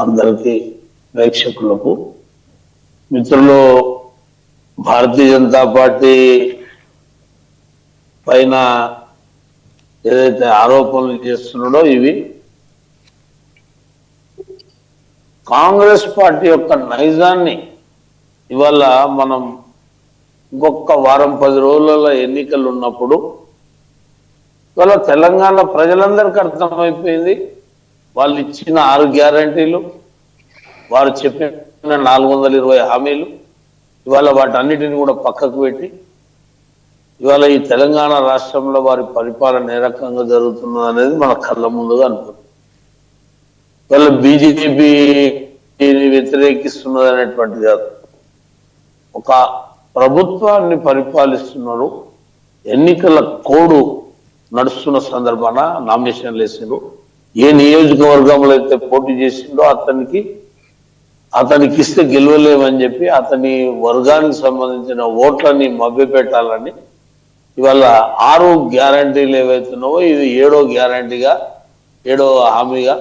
అందరికీ ప్రేక్షకులకు మిత్రులు భారతీయ జనతా పార్టీ పైన ఏదైతే ఆరోపణలు చేస్తున్నాడో ఇవి కాంగ్రెస్ పార్టీ యొక్క నైజాన్ని ఇవాళ మనం ఇంకొక వారం 10 రోజులలో ఎన్నికలు ఉన్నప్పుడు ఇవాళ తెలంగాణ ప్రజలందరికీ అర్థమైపోయింది. వాళ్ళు ఇచ్చిన 6 గ్యారంటీలు, వారు చెప్పిన 420 హామీలు, ఇవాళ వాటన్నిటిని కూడా పక్కకు పెట్టి ఇవాళ ఈ తెలంగాణ రాష్ట్రంలో వారి పరిపాలన ఏ రకంగా జరుగుతున్నది అనేది మన కళ్ళ ముందుగా అనుకుంటుంది. ఇవాళ బీజేపీని వ్యతిరేకిస్తున్నది అనేటువంటిది కాదు, ఒక ప్రభుత్వాన్ని పరిపాలిస్తున్నారు. ఎన్నికల కోడ్ నడుస్తున్న సందర్భాన నామినేషన్లు వేసిండ్రు. ఏ నియోజకవర్గంలో అయితే పోటీ చేసిండో అతనికి ఇస్తే గెలవలేమని చెప్పి అతని వర్గానికి సంబంధించిన ఓట్లని మభ్యపెట్టాలని ఇవాళ 6 గ్యారంటీలు ఏవైతున్నావో ఇది 7వ గ్యారంటీగా 7వ హామీగా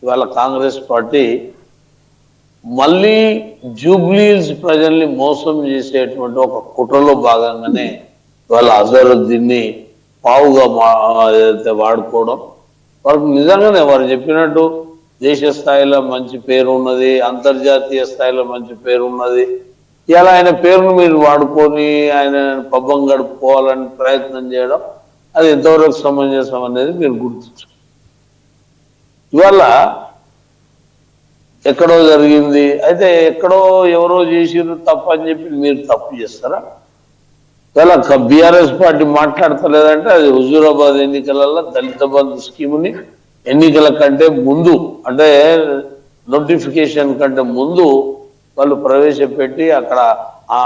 ఇవాళ కాంగ్రెస్ పార్టీ మళ్ళీ జూబ్లీహిల్స్ ప్రజల్ని మోసం చేసేటువంటి ఒక కుట్రలో భాగంగానే ఇవాళ అజరుద్దీన్ని పావుగా వాడుకోవడం. వారికి నిజంగానే వారు చెప్పినట్టు దేశ స్థాయిలో మంచి పేరు ఉన్నది, అంతర్జాతీయ స్థాయిలో మంచి పేరు ఉన్నది. ఇలా ఆయన పేరును మీరు వాడుకొని ఆయన పబ్బం గడుపుకోవాలని ప్రయత్నం చేయడం అది ఎంతవరకు సమంజసం అనేది మీరు గుర్తించు. ఇవాళ ఎక్కడో జరిగింది, అయితే ఎక్కడో ఎవరో చేసిరు తప్పు అని చెప్పి మీరు తప్పు చేస్తారా? ఇలా బీఆర్ఎస్ పార్టీ మాట్లాడతలేదంటే అది హుజూరాబాద్ ఎన్నికలలో దళిత బంధు స్కీముని ఎన్నికల కంటే ముందు, అంటే నోటిఫికేషన్ కంటే ముందు వాళ్ళు ప్రవేశపెట్టి అక్కడ ఆ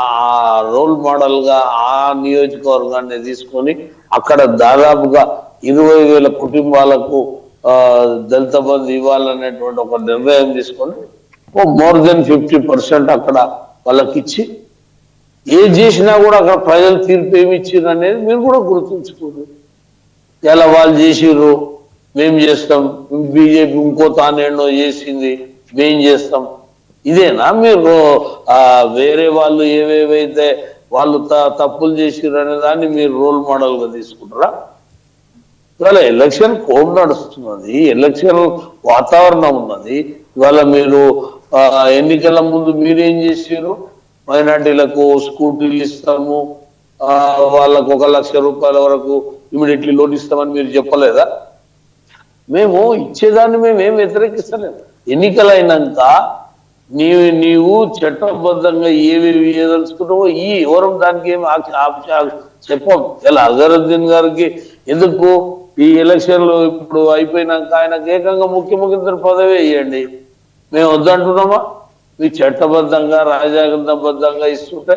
రోల్ మోడల్ గా ఆ నియోజకవర్గాన్ని తీసుకొని అక్కడ దాదాపుగా 20,000 కుటుంబాలకు దళిత బంధు ఇవ్వాలనేటువంటి ఒక నిర్ణయం తీసుకొని మోర్ దెన్ 50% అక్కడ వాళ్ళకి ఇచ్చి ఏం చేసినా కూడా అక్కడ ప్రజలు తీర్పు ఏమి ఇచ్చారు అనేది మీరు కూడా గుర్తుంచుకోరు. ఇలా వాళ్ళు చేసిర్రు మేము చేస్తాం, బీజేపీ ఇంకో తానేనో చేసింది మేం చేస్తాం, ఇదేనా మీరు వేరే వాళ్ళు ఏవేవైతే వాళ్ళు తప్పులు చేసిర్రు అనే దాన్ని మీరు రోల్ మోడల్ గా తీసుకుంటారా? ఇవాళ ఎలక్షన్ కోడ్ నడుస్తున్నది, ఎలక్షన్ వాతావరణం ఉన్నది. ఇవాళ మీరు ఎన్నికల ముందు మీరేం చేసారు? మైనార్టీలకు స్కూటీలు ఇస్తాము, వాళ్ళకు 1 లక్ష రూపాయల వరకు ఇమీడియట్లీ లోన్ ఇస్తామని మీరు చెప్పలేదా? మేము ఇచ్చేదాన్ని మేమేం వ్యతిరేకిస్తలేము. ఎన్నికలైనాక నీవు చట్టబద్ధంగా ఏవేవి ఏదలుచుకుంటావో ఎవరు దానికి ఏమి చెప్పం. ఇలా అజరుద్దీన్ గారికి ఎందుకు ఈ ఎలక్షన్లు ఇప్పుడు అయిపోయినాక ఆయనకు ఏకంగా ముఖ్యమంత్రి పదవి ఇవ్వండి, మేము వద్దంటున్నామా? మీ చట్టబద్ధంగా రాజ్యాంగబద్ధంగా ఇస్తుంటే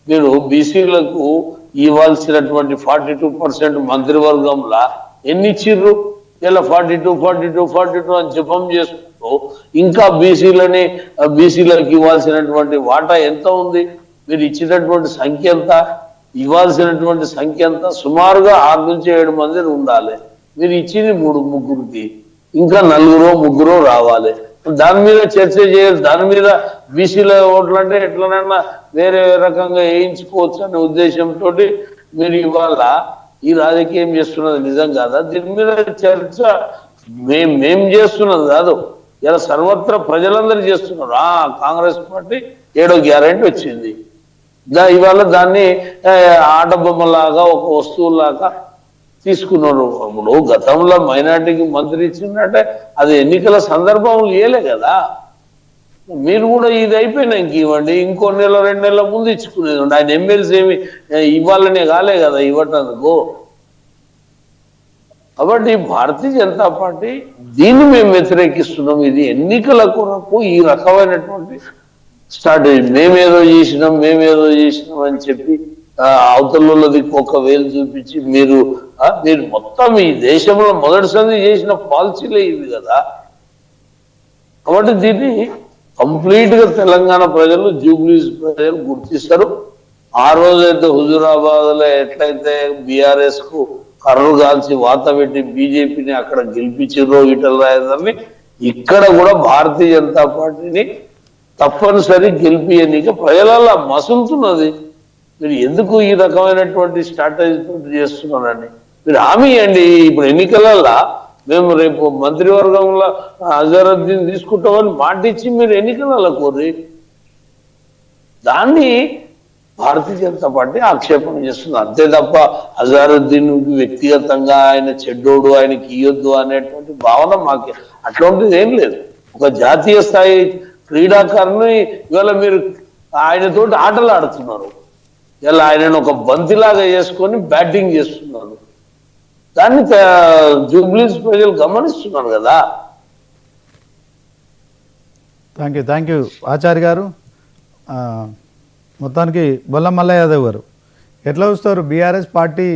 మీరు బీసీలకు ఇవ్వాల్సినటువంటి 42% మంత్రివర్గంలో ఎన్ని ఇచ్చిర్రు? ఇలా 42 అని జపం చేసుకుంటూ ఇంకా బీసీలకు ఇవ్వాల్సినటువంటి వాటా ఎంత ఉంది? మీరు ఇచ్చినటువంటి సంఖ్య ఎంత? ఇవ్వాల్సినటువంటి సంఖ్య ఎంత? సుమారుగా 6 నుంచి 7 మంది ఉండాలి. మీరు ఇచ్చింది 3 ముగ్గురికి, ఇంకా 4 3 రావాలి. దాని మీద చర్చ చేయరు. దాని మీద బీసీల ఓట్లు అంటే ఎట్లనైనా వేరే రకంగా వేయించుకోవచ్చు అనే ఉద్దేశంతో మీరు ఇవాళ ఈ రాజకీయం చేస్తున్నది నిజం కాదా? దీని మీద చర్చ మేం చేస్తున్నది కాదు, ఇలా సర్వత్రా ప్రజలందరూ చేస్తున్నారు. కాంగ్రెస్ పార్టీ 7వ గ్యారెంటీ వచ్చింది, ఇవాళ దాన్ని ఆట బొమ్మలాగా ఒక వస్తువులాగా తీసుకున్నారు. ఇప్పుడు గతంలో మైనార్టీకి మంత్రి ఇచ్చిందంటే అది ఎన్నికల సందర్భంలో ఇవ్వలే కదా. మీరు కూడా ఇది అయిపోయినాక ఇవ్వండి, ఇంకో 1-2 నెలల ముందు ఇచ్చుకునేది. ఆయన ఎమ్మెల్సీ ఏమి ఇవ్వాలనే కాలే కదా ఇవ్వటందుకు. కాబట్టి భారతీయ జనతా పార్టీ దీన్ని మేము వ్యతిరేకిస్తున్నాం. ఇది ఎన్నికల కొరకు ఈ రకమైనటువంటి స్ట్రాటజీ. మేమేదో చేసినాం అని చెప్పి అవతలది ఒక వేలు చూపించి మీరు మొత్తం ఈ దేశంలో మొదటిసారి చేసిన పాలసీలే ఇవి కదా. కాబట్టి దీన్ని కంప్లీట్ గా తెలంగాణ ప్రజలు, జూబ్లీహిల్స్ ప్రజలు గుర్తిస్తారు. ఆ రోజైతే హుజూరాబాద్ లో ఎట్లయితే బీఆర్ఎస్ కు కర్రు కాల్చి వాత పెట్టి బీజేపీని అక్కడ గెలిపించారో ఈటల రాజేందర్ని, ఇక్కడ కూడా భారతీయ జనతా పార్టీని తప్పనిసరి గెలిపియనీక ప్రజలలో మసులుతున్నది. మీరు ఎందుకు ఈ రకమైనటువంటి స్ట్రాటజీ చేస్తున్నారని మీరు హామీ ఇవ్వండి. ఇప్పుడు ఎన్నికలలో మేము రేపు మంత్రివర్గంలో అజరుద్దీన్ తీసుకుంటామని మాట ఇచ్చి మీరు ఎన్నికలలో కోరి దాన్ని భారతీయ జనతా పార్టీ ఆక్షేపణ చేస్తుంది. అంతే తప్ప అజరుద్దీన్ వ్యక్తిగతంగా ఆయన చెడ్డోడు, ఆయనకి ఇయ్యొద్దు అనేటువంటి భావన మాకు అట్లాంటిది ఏం లేదు. ఒక జాతీయ స్థాయి క్రీడాకారుని ఇవాళ మీరు ఆయనతోటి ఆటలు ఆడుతున్నారు. ఇలా ఆయనను ఒక బంతిలాగా చేసుకొని బ్యాటింగ్ చేస్తున్నారు. దాన్ని జూబ్లీస్ ప్రజలు గమనిస్తున్నారు కదా. థ్యాంక్ యూ ఆచార్య గారు. మొత్తానికి బొల్ల మల్ల యాదవ్ గారు ఎట్లా చూస్తారు బీఆర్ఎస్ పార్టీ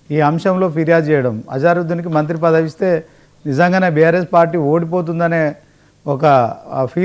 ఈ అంశంలో ఫిర్యాదు చేయడం? అజారుద్దీన్కి మంత్రి పదవి ఇస్తే నిజంగానే బీఆర్ఎస్ పార్టీ ఓడిపోతుందనే ఒక